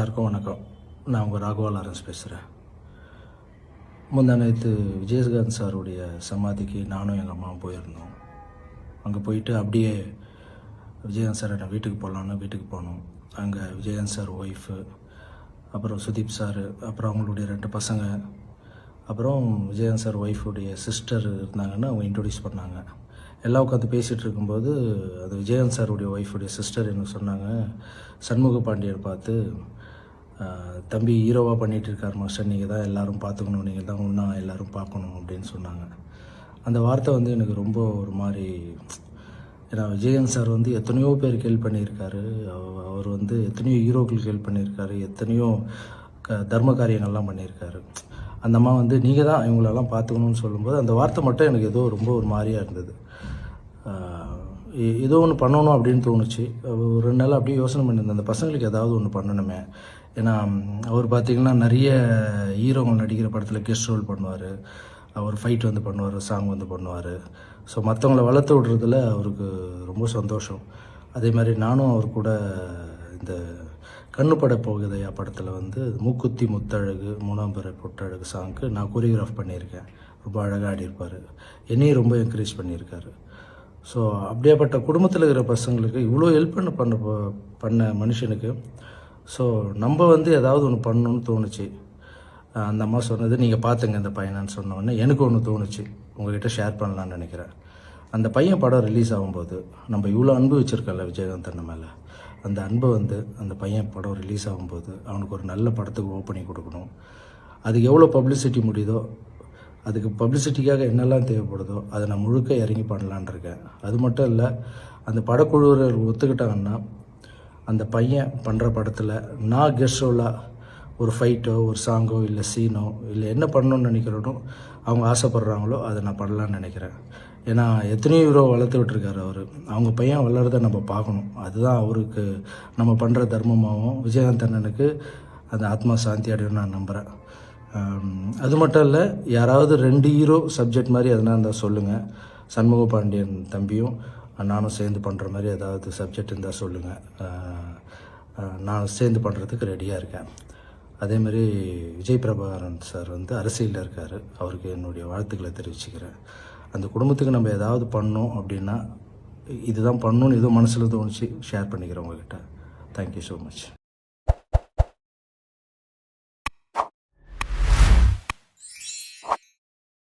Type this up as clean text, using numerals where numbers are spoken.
எல்லாருக்கும் வணக்கம். நான் உங்கள் ராகவா லாரன்ஸ் பேசுகிறேன். முந்தா நேற்று விஜயகாந்த் சாருடைய சமாதிக்கு நானும் எங்கள் அம்மாவும் போயிருந்தோம். அங்கே போயிட்டு அப்படியே விஜயகாந்த் சார் என்ன வீட்டுக்கு போகலான்னு வீட்டுக்கு போனோம். அங்கே விஜயகாந்த் சார் ஒய்ஃபு, அப்புறம் சுதீப் சார், அப்புறம் அவங்களுடைய 2 பசங்க, அப்புறம் விஜயகாந்த் சார் ஒய்ஃபுடைய சிஸ்டர் இருந்தாங்கன்னு அவங்க இன்ட்ரொடியூஸ் பண்ணாங்க. எல்லாம் உட்காந்து பேசிகிட்டு இருக்கும்போது அது விஜயகாந்த் சாருடைய ஒய்ஃபுடைய சிஸ்டர் எனக்கு சொன்னாங்க, சண்முக பாண்டியன் பார்த்து, தம்பி ஹீரோவாக பண்ணிகிட்டு இருக்கார் மாஸ்டர், நீங்கள் தான் எல்லோரும் பார்த்துக்கணும், நீங்கள் தான் ஒன்றா எல்லோரும் பார்க்கணும் அப்படின்னு சொன்னாங்க. அந்த வார்த்தை எனக்கு ரொம்ப ஒரு மாதிரி, ஏன்னா விஜயகாந்த் சார் எத்தனையோ பேருக்கு ஹெல்ப் பண்ணியிருக்காரு. அவர் எத்தனையோ ஹீரோக்களுக்கு ஹெல்ப் பண்ணியிருக்காரு, எத்தனையோ தர்ம காரியங்கள்லாம் பண்ணியிருக்காரு. அந்த அம்மா நீங்கள் தான் இவங்களெல்லாம் பார்த்துக்கணும்னு சொல்லும்போது அந்த வார்த்தை மட்டும் எனக்கு ஏதோ ரொம்ப ஒரு மாதிரியாக இருந்தது. ஏதோ ஒன்று பண்ணணும் அப்படின்னு தோணுச்சு. ஒரு 2 நாள் அப்படியே யோசனை பண்ணியிருந்தேன், அந்த பசங்களுக்கு ஏதாவது ஒன்று பண்ணணுமே. ஏன்னா அவர் பார்த்திங்கன்னா நிறைய ஹீரோங்கள் நடிக்கிற படத்தில் கெஸ்ட் ரோல் பண்ணுவார், அவர் ஃபைட் பண்ணுவார், சாங் பண்ணுவார். ஸோ மற்றவங்கள வளர்த்து விடுறதுல அவருக்கு ரொம்ப சந்தோஷம். அதே மாதிரி நானும் அவர் கூட இந்த கண்ணுப்பட போகுதையா படத்தில் மூக்குத்தி முத்தழகு 3ஆம் பிறை பொட்டழகு சாங்க்கு நான் கோரியோகிராஃப் பண்ணியிருக்கேன். ரொம்ப அழகாக ஆடியிருப்பார், என்னையும் ரொம்ப என்கரேஜ் பண்ணியிருக்காரு. ஸோ அப்படியேப்பட்ட குடும்பத்தில் இருக்கிற பசங்களுக்கு இவ்வளோ ஹெல்ப் பண்ண மனுஷனுக்கு ஸோ நம்ம ஏதாவது ஒன்று பண்ணணும்னு தோணுச்சு. அந்த அம்மா சொன்னது நீங்கள் பார்த்துங்க இந்த பையனான்னு சொன்னோடனே எனக்கு ஒன்று தோணுச்சு, உங்கள்கிட்ட ஷேர் பண்ணலான்னு நினைக்கிறேன். அந்த பையன் படம் ரிலீஸ் ஆகும்போது நம்ம இவ்வளோ அன்பு வச்சுருக்கல விஜயகாந்த் அண்ணன் மேலே, அந்த அன்பை அந்த பையன் படம் ரிலீஸ் ஆகும்போது அவனுக்கு ஒரு நல்ல படத்துக்கு ஓப்பனிங் கொடுக்கணும். அதுக்கு எவ்வளோ பப்ளிசிட்டி முடியுதோ, அதுக்கு பப்ளிசிட்டிக்காக என்னெல்லாம் தேவைப்படுதோ அதை நான் முழுக்க இறங்கி பண்ணலான் இருக்கேன். அது மட்டும் இல்லை, அந்த படக்குழுவர் ஒத்துக்கிட்டாங்கன்னா அந்த பையன் பண்ணுற படத்தில் நான் கெஸ்ட் ரோலாக ஒரு ஃபைட்டோ ஒரு சாங்கோ இல்லை சீனோ இல்லை என்ன பண்ணணும்னு நினைக்கிறனோ அவங்க ஆசைப்பட்றாங்களோ அதை நான் பண்ணலான்னு நினைக்கிறேன். ஏன்னா எத்தனையோ ஹீரோ வளர்த்து விட்டுருக்காரு அவர், அவங்க பையன் வளர்றதை நம்ம பார்க்கணும். அதுதான் அவருக்கு நம்ம பண்ணுற தர்மமாகவும் விஜயகாந்த் அண்ணனுக்கு அந்த ஆத்மா சாந்தி அடையும் நான் நம்புகிறேன். அது மட்டும் இல்லை, யாராவது 2 ஹீரோ சப்ஜெக்ட் மாதிரி எதனா இருந்தால் சொல்லுங்கள். சண்முக பாண்டியன் தம்பியும் நானும் சேர்ந்து பண்ணுற மாதிரி ஏதாவது சப்ஜெக்ட் இருந்தால் சொல்லுங்கள், நான் சேர்ந்து பண்ணுறதுக்கு ரெடியாக இருக்கேன். அதேமாதிரி விஜய் பிரபாகரன் சார் அரசியலில் இருக்கார், அவருக்கு என்னுடைய வாழ்த்துக்களை தெரிவிச்சுக்கிறேன். அந்த குடும்பத்துக்கு நம்ம ஏதாவது பண்ணோம் அப்படின்னா இதுதான் பண்ணணும்னு ஏதோ மனசில் தோணுச்சு, ஷேர் பண்ணிக்கிறேன் உங்கள்கிட்ட. Thank you so much.